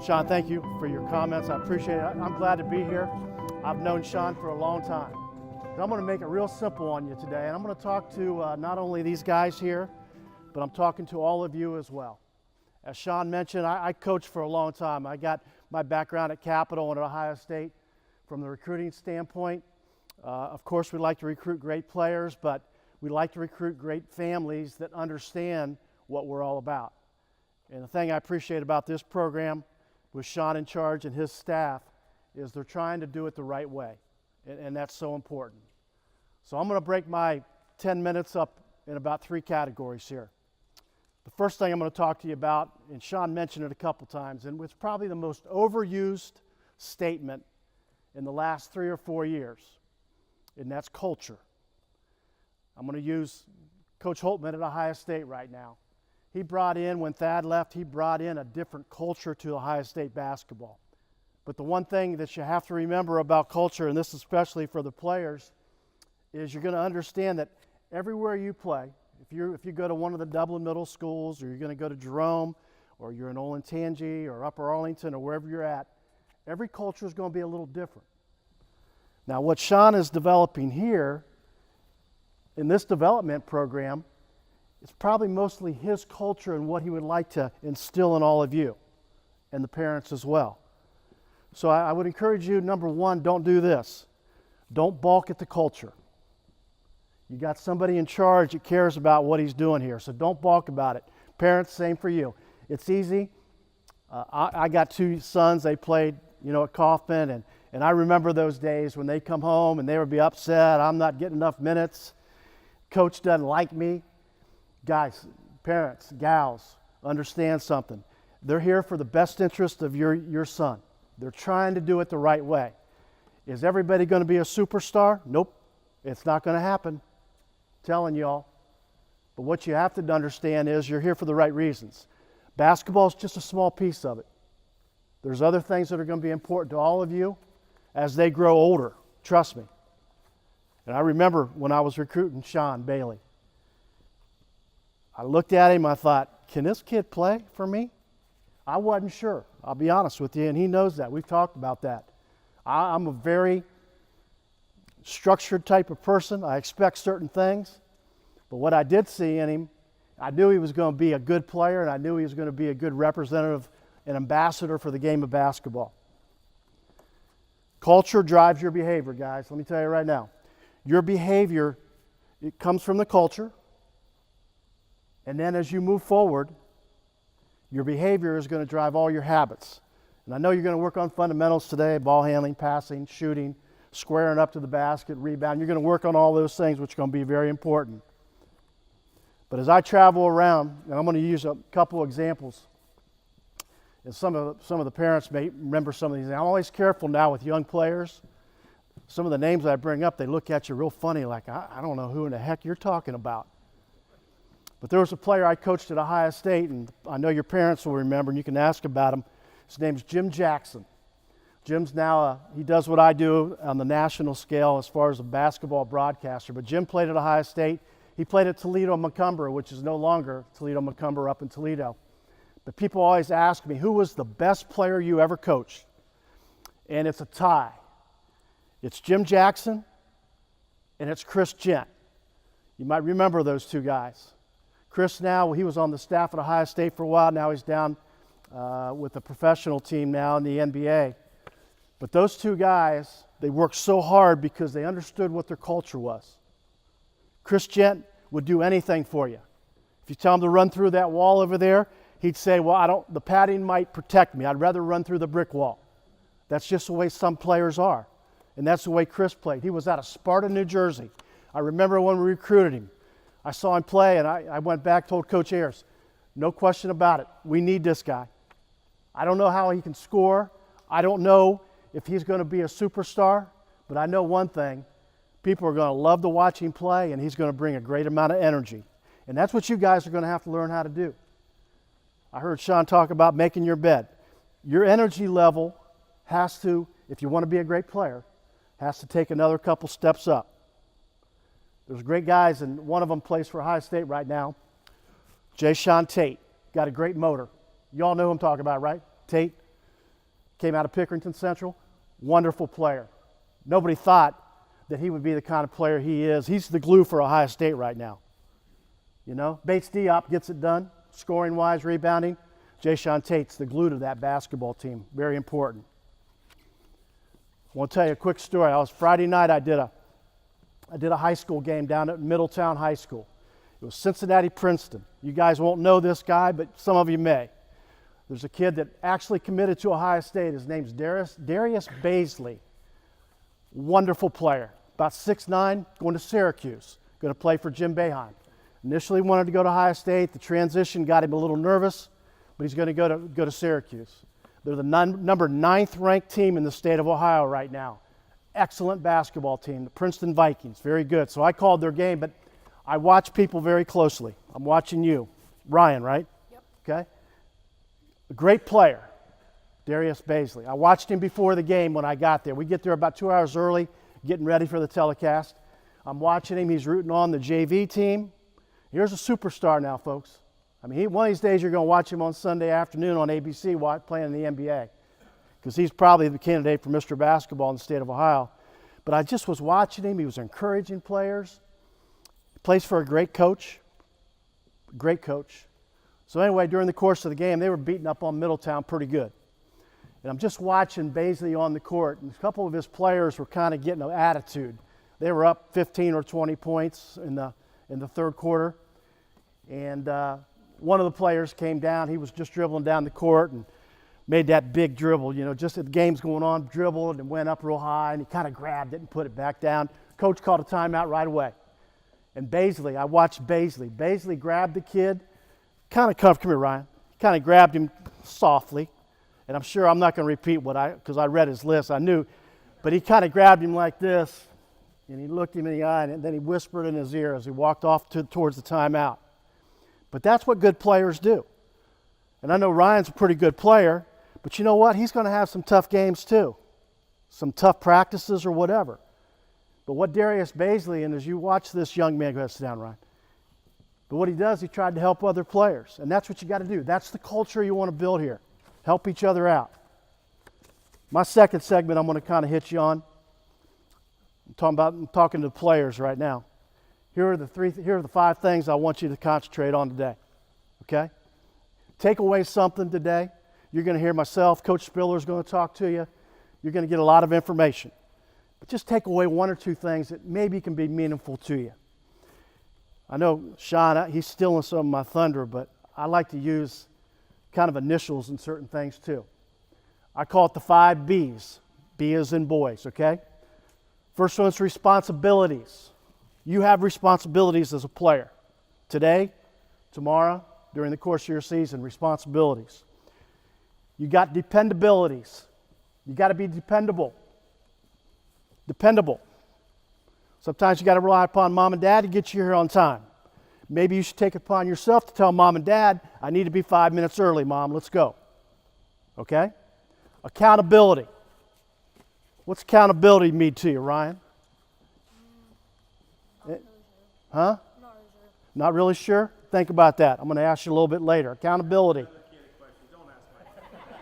Sean, thank you for your comments. I appreciate it. I'm glad to be here. I've known Sean for a long time. I'm going to make it real simple on you today, and I'm going to talk to not only these guys here, but I'm talking to all of you as well. As Sean mentioned, I coached for a long time. I got my background at Capital and at Ohio State from the recruiting standpoint. Of course, we like to recruit great players, but we like to recruit great families that understand what we're all about. And the thing I appreciate about this program with Sean in charge and his staff is they're trying to do it the right way, and that's so important. So I'm going to break my 10 minutes up in about 3 categories here. The first thing I'm going to talk to you about, and Sean mentioned it a couple times, and it's probably the most overused statement in the last 3 or 4 years, and that's culture. I'm going to use Coach Holtman at Ohio State right now. He brought in, when Thad left, he brought in a different culture to Ohio State basketball. But the one thing that you have to remember about culture, and this especially for the players, is you're going to understand that everywhere you play, if you go to one of the Dublin middle schools, or you're going to go to Jerome, or you're in Olentangy, or Upper Arlington, or wherever you're at, every culture is going to be a little different. Now, what Sean is developing here in this development program, it's probably mostly his culture and what he would like to instill in all of you and the parents as well. So I would encourage you, number one, don't do this. Don't balk at the culture. You got somebody in charge that cares about what he's doing here, so don't balk about it. Parents, same for you. It's easy. I got 2 sons. They played, at Kaufman, and I remember those days when they come home and they would be upset. I'm not getting enough minutes. Coach doesn't like me. Guys, parents, gals, understand something. They're here for the best interest of your son. They're trying to do it the right way. Is everybody going to be a superstar? Nope. It's not going to happen. I'm telling y'all. But what you have to understand is you're here for the right reasons. Basketball is just a small piece of it. There's other things that are going to be important to all of you as they grow older. Trust me. And I remember when I was recruiting Sean Bailey. I looked at him, I thought, can this kid play for me? I wasn't sure, I'll be honest with you, and he knows that. We've talked about that. I'm a very structured type of person. I expect certain things. But what I did see in him, I knew he was going to be a good player, and I knew he was going to be a good representative and ambassador for the game of basketball. Culture drives your behavior, guys. Let me tell you right now. Your behavior, it comes from the culture. And then as you move forward, your behavior is going to drive all your habits. And I know you're going to work on fundamentals today, ball handling, passing, shooting, squaring up to the basket, rebound. You're going to work on all those things, which are going to be very important. But as I travel around, and I'm going to use a couple examples, and some of the parents may remember some of these. I'm always careful now with young players. Some of the names I bring up, they look at you real funny, like, I don't know who in the heck you're talking about. But there was a player I coached at Ohio State, and I know your parents will remember, and you can ask about him. His name's Jim Jackson. Jim's now, he does what I do on the national scale as far as a basketball broadcaster. But Jim played at Ohio State. He played at Toledo-Macomber, which is no longer Toledo-Macomber up in Toledo. But people always ask me, who was the best player you ever coached? And it's a tie. It's Jim Jackson, and it's Chris Gent. You might remember those 2 guys. Chris now, he was on the staff at Ohio State for a while. Now he's down with the professional team now in the NBA. But those 2 guys, they worked so hard because they understood what their culture was. Chris Gent would do anything for you. If you tell him to run through that wall over there, he'd say, well, the padding might protect me. I'd rather run through the brick wall. That's just the way some players are. And that's the way Chris played. He was out of Sparta, New Jersey. I remember when we recruited him. I saw him play, and I went back, told Coach Ayers, no question about it, we need this guy. I don't know how he can score. I don't know if he's going to be a superstar, but I know one thing. People are going to love to watch him play, and he's going to bring a great amount of energy. And that's what you guys are going to have to learn how to do. I heard Sean talk about making your bed. Your energy level has to, if you want to be a great player, has to take another couple steps up. There's great guys, and one of them plays for Ohio State right now. Jay Sean Tate, got a great motor. You all know who I'm talking about, right? Tate. came out of Pickerington Central, wonderful player. Nobody thought that he would be the kind of player he is. He's the glue for Ohio State right now. You know, Bates Diop gets it done, scoring-wise, rebounding. Jayshawn Tate's the glue to that basketball team, very important. I want to tell you a quick story. Friday night, I did a high school game down at Middletown High School. It was Cincinnati-Princeton. You guys won't know this guy, but some of you may. There's a kid that actually committed to Ohio State. His name's Darius Baisley. Wonderful player. About 6'9", going to Syracuse. Going to play for Jim Boeheim. Initially wanted to go to Ohio State. The transition got him a little nervous, but he's going to go to Syracuse. They're the number 9th ranked team in the state of Ohio right now. Excellent basketball team, the Princeton Vikings, very good. So I called their game, but I watch people very closely. I'm watching you. Ryan, right? Yep. Okay. A great player, Darius Baisley. I watched him before the game when I got there. We get there about 2 hours early, getting ready for the telecast. I'm watching him. He's rooting on the JV team. Here's a superstar now, folks. I mean, one of these days you're going to watch him on Sunday afternoon on ABC playing in the NBA, because he's probably the candidate for Mr. Basketball in the state of Ohio. But I just was watching him. He was encouraging players. He plays for a great coach. Great coach. So anyway, during the course of the game, they were beating up on Middletown pretty good. And I'm just watching Baisley on the court, and a couple of his players were kind of getting an attitude. They were up 15 or 20 points in the third quarter. And one of the players came down. He was just dribbling down the court and made that big dribble, you know, just as the game's going on, dribbled and went up real high, and he kind of grabbed it and put it back down. Coach called a timeout right away. And Baisley, I watched Baisley. Baisley grabbed the kid, come here, Ryan. Kind of grabbed him softly. And I'm sure I'm not going to repeat because I read his list, I knew. But he kind of grabbed him like this, and he looked him in the eye, and then he whispered in his ear as he walked off towards the timeout. But that's what good players do. And I know Ryan's a pretty good player, but you know what? He's going to have some tough games too, some tough practices or whatever. But what Darius Baisley, and as you watch this young man, go ahead, sit down, Ryan. But what he does, he tried to help other players, and that's what you got to do. That's the culture you want to build here. Help each other out. My second segment, I'm going to kind of hit you on. I'm talking to the players right now. Here are the 5 things I want you to concentrate on today. Okay? Take away something today. You're going to hear myself. Coach Spiller is going to talk to you. You're going to get a lot of information. But just take away 1 or 2 things that maybe can be meaningful to you. I know Sean, he's stealing some of my thunder, but I like to use kind of initials in certain things too. I call it the 5 Bs. B as in boys, okay? First one's responsibilities. You have responsibilities as a player. Today, tomorrow, during the course of your season, responsibilities. You got dependabilities. You got to be dependable. Dependable. Sometimes you got to rely upon mom and dad to get you here on time. Maybe you should take it upon yourself to tell mom and dad, I need to be 5 minutes early, Mom, let's go. Okay? Accountability. What's accountability mean to you, Ryan? Huh? Not really sure? Think about that. I'm going to ask you a little bit later. Accountability.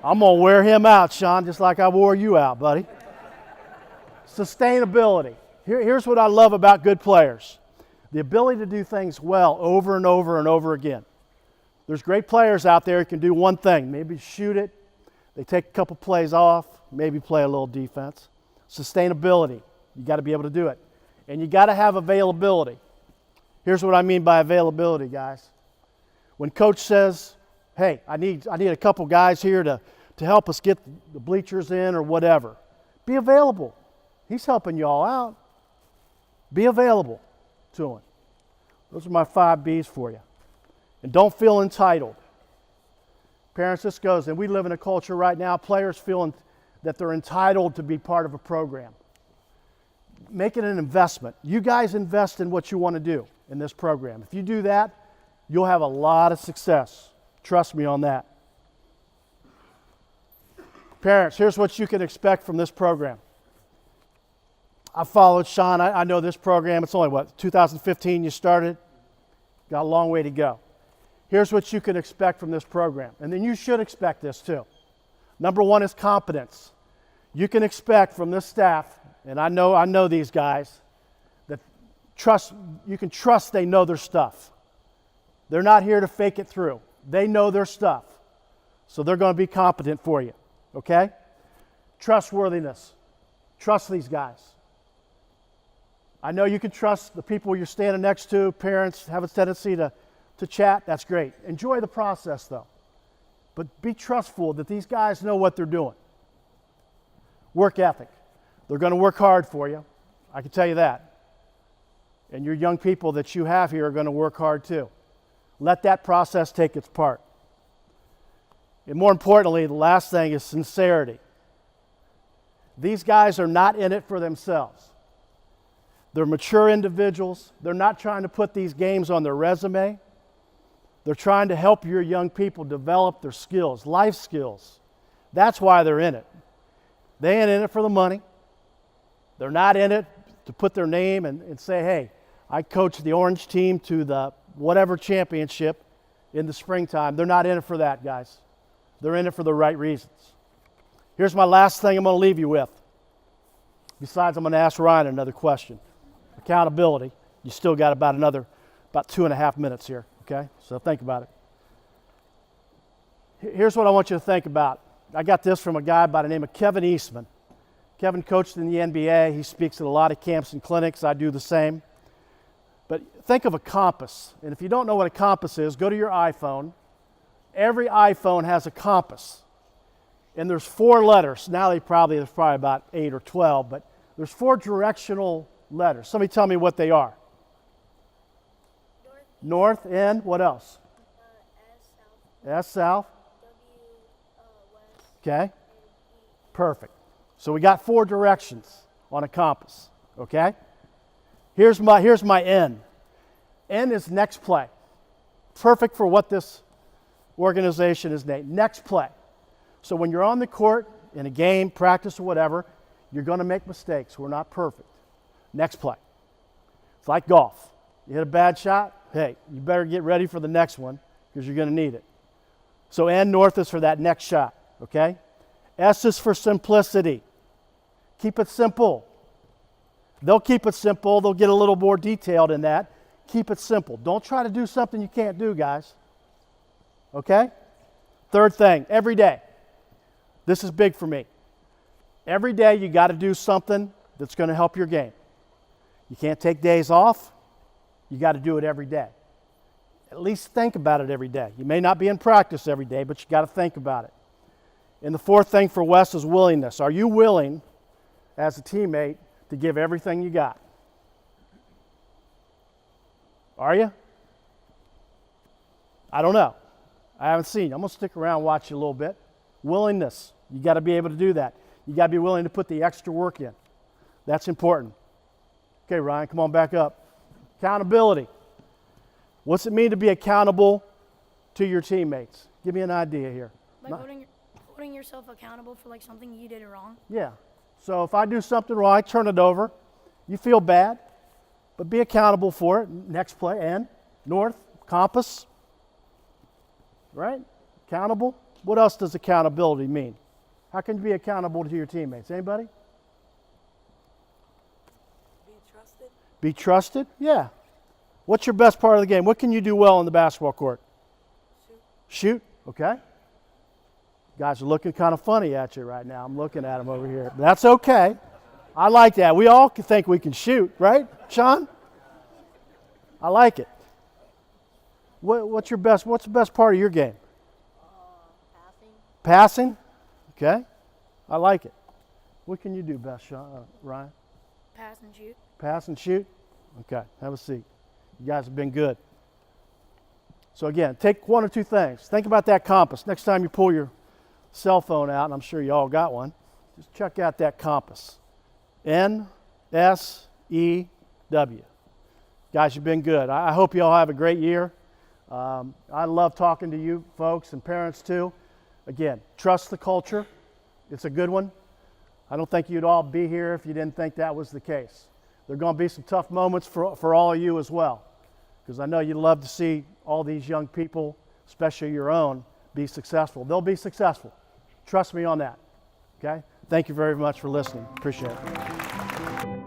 I'm going to wear him out, Sean, just like I wore you out, buddy. Sustainability. Here's what I love about good players. The ability to do things well over and over and over again. There's great players out there who can do one thing. Maybe shoot it. They take a couple plays off. Maybe play a little defense. Sustainability. You got to be able to do it. And you got to have availability. Here's what I mean by availability, guys. When coach says, hey, I need a couple guys here to help us get the bleachers in or whatever, be available. He's helping you all out. Be available to him. Those are my 5 B's for you. And don't feel entitled. Parents, this goes, and we live in a culture right now, players feeling that they're entitled to be part of a program. Make it an investment. You guys invest in what you want to do in this program. If you do that, you'll have a lot of success. Trust me on that. Parents, here's what you can expect from this program. I followed Sean. I know this program. It's only, 2015 you started? Got a long way to go. Here's what you can expect from this program. And then you should expect this too. Number one is competence. You can expect from this staff, and I know these guys, that you can trust they know their stuff. They're not here to fake it through. They know their stuff. So they're going to be competent for you, okay? Trustworthiness. Trust these guys. I know you can trust the people you're standing next to. Parents have a tendency to chat. That's great. Enjoy the process, though. But be trustful that these guys know what they're doing. Work ethic. They're going to work hard for you. I can tell you that. And your young people that you have here are going to work hard too. Let that process take its part. And more importantly, the last thing is sincerity. These guys are not in it for themselves. They're mature individuals. They're not trying to put these games on their resume. They're trying to help your young people develop their skills, life skills. That's why they're in it. They ain't in it for the money. They're not in it to put their name and say, hey, I coached the orange team to the whatever championship in the springtime. They're not in it for that, guys. They're in it for the right reasons. Here's my last thing I'm going to leave you with. Besides, I'm going to ask Ryan another question. Accountability. You still got about 2.5 minutes here, okay? So think about it. Here's what I want you to think about. I got this from a guy by the name of Kevin Eastman. Kevin coached in the NBA. He speaks at a lot of camps and clinics. I do the same. But think of a compass. And if you don't know what a compass is, go to your iPhone. Every iPhone has a compass. And there's 4 letters. Now there's probably about 8 or 12, but there's 4 directional letters. Somebody tell me what they are. North and what else? S south. Okay. Perfect. So we got 4 directions on a compass. Okay. Here's my N. N is next play. Perfect for what this organization is named. Next play. So when you're on the court, in a game, practice, or whatever, you're going to make mistakes. We're not perfect. Next play. It's like golf. You hit a bad shot, hey, you better get ready for the next one because you're going to need it. So N north is for that next shot, okay? S is for simplicity. Keep it simple. They'll keep it simple. They'll get a little more detailed in that. Keep it simple. Don't try to do something you can't do, guys. Okay? Third thing, every day. This is big for me. Every day you got to do something that's going to help your game. You can't take days off. You got to do it every day. At least think about it every day. You may not be in practice every day, but you got to think about it. And the fourth thing for Wes is willingness. Are you willing, as a teammate, to give everything you got? Are you? I don't know. I haven't seen you. I'm going to stick around and watch you a little bit. Willingness. You got to be able to do that. You got to be willing to put the extra work in. That's important. Okay, Ryan, come on back up. Accountability. What's it mean to be accountable to your teammates? Give me an idea here. Like holding yourself accountable for like something you did wrong. Yeah. So if I do something wrong, I turn it over. You feel bad, but be accountable for it. Next play, and north, compass. Right? Accountable. What else does accountability mean? How can you be accountable to your teammates? Anybody? Be trusted. Be trusted? Yeah. What's your best part of the game? What can you do well on the basketball court? Shoot. Okay. Guys are looking kind of funny at you right now. I'm looking at them over here. But that's okay. I like that. We all think we can shoot, right, Sean? I like it. What's the best part of your game? Passing. Passing? Okay. I like it. What can you do best, Sean, Ryan? Pass and shoot. Pass and shoot? Okay. Have a seat. You guys have been good. So again, take 1 or 2 things. Think about that compass. Next time you pull your cell phone out, and I'm sure you all got one, just check out that compass. N-S-E-W. Guys, you've been good. I hope you all have a great year. I love talking to you folks and parents too. Again, trust the culture. It's a good one. I don't think you'd all be here if you didn't think that was the case. There are going to be some tough moments for all of you as well, because I know you'd love to see all these young people, especially your own, be successful. They'll be successful. Trust me on that. Okay? Thank you very much for listening. Appreciate it.